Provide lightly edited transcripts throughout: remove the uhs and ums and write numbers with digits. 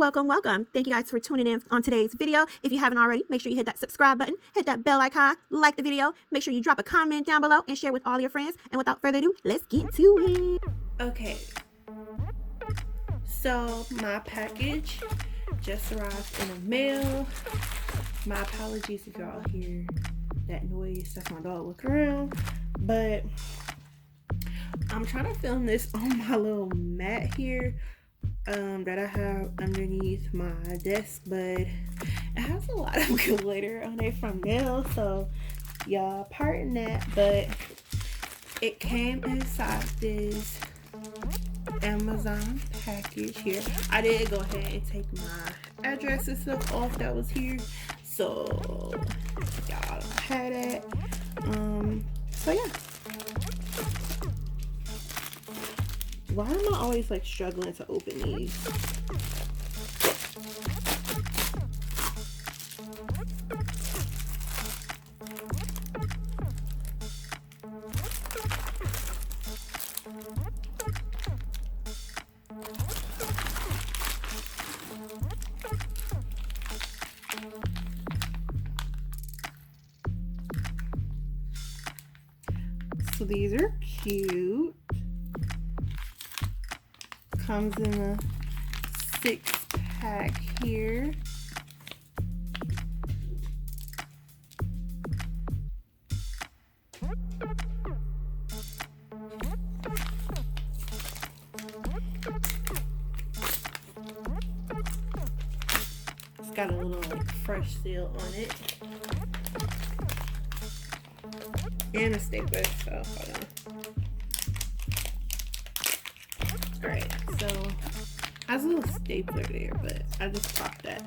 Welcome. Thank you guys for tuning in on today's video. If you haven't already, make sure you hit that subscribe button, hit that bell icon, like the video, make sure you drop a comment down below and share with all your friends. And without further ado, let's get to it. Okay, so my package just arrived in the mail. My apologies if y'all hear that noise. That's my dog looking around. But I'm trying to film this on my little mat here that I have underneath my desk, but it has a lot of glitter on it from nails, so y'all pardon that. But it came inside this Amazon package here. I did go ahead and take my address and stuff off that was here, so y'all don't have that. So yeah. Why am I always like struggling to open these? So these are cute. Comes in a 6-pack here. It's got a little like fresh seal on it. And a stapler, so hold on. Alright, so has a little stapler there, but I just popped that.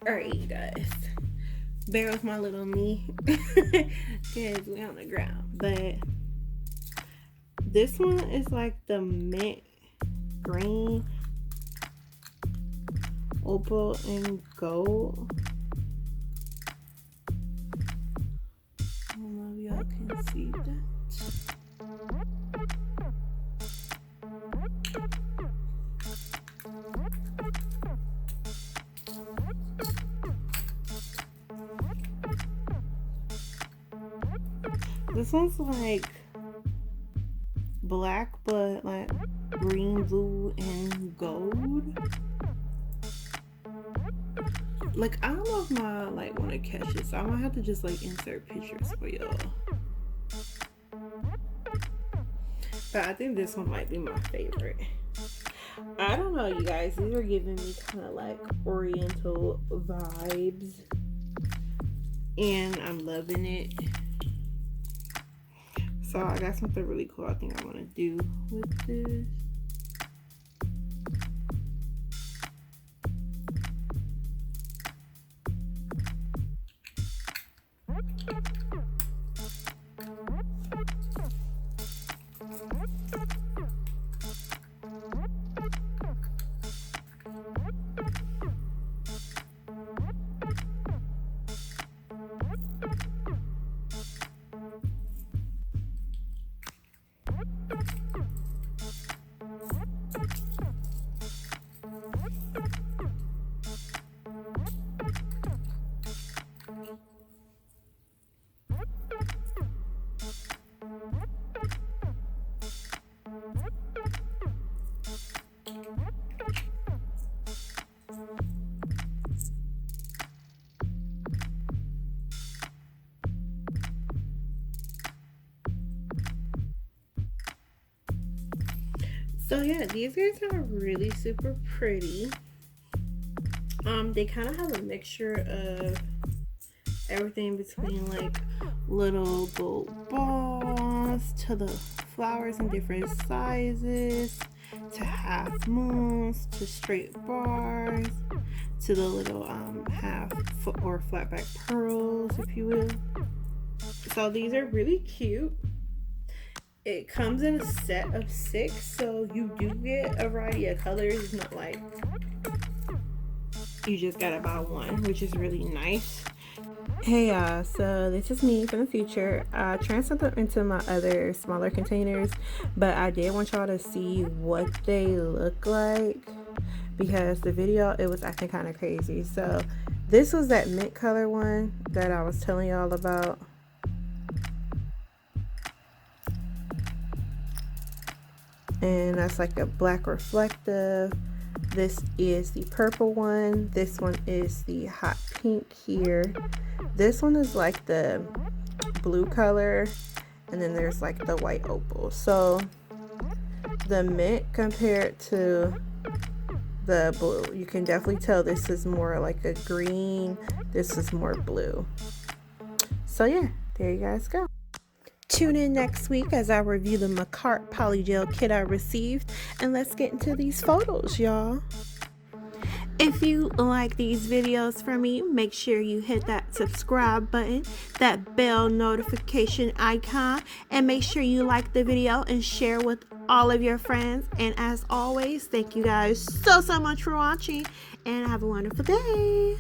Alright, you guys. Bear with my little knee because we're on the ground. But this one is like the mint green, opal, and gold. I don't know if y'all can see that. This one's like black, but like green, blue, and gold. Like, I don't know if my like want to catch it, so I might have to just like insert pictures for y'all. But I think this one might be my favorite. I don't know, you guys. These are giving me kind of like oriental vibes, and I'm loving it. So I got something really cool I think I want to do with this. So yeah, these guys are really super pretty. They kind of have a mixture of everything between like little gold balls to the flowers in different sizes, to half moons, to straight bars, to the little half or flat back pearls, if you will. So these are really cute. It comes in a set of 6, so you do get a variety of colors. It's not like you just gotta buy one, which is really nice. Hey y'all, so this is me from the future. I transferred them into my other smaller containers, but I did want y'all to see what they look like because the video, it was acting kind of crazy. So this was that mint color one that I was telling y'all about. And that's like a black reflective. This is the purple one. This one is the hot pink here. This one is like the blue color, and then there's like the white opal. So the mint compared to the blue, you can definitely tell this is more like a green, this is more blue. So yeah, there you guys go. Tune in next week as I review the Makartt Polygel kit I received, and let's get into these photos, y'all. If you like these videos from me, make sure you hit that subscribe button, that bell notification icon, and make sure you like the video and share with all of your friends. And as always, thank you guys so much for watching, and have a wonderful day.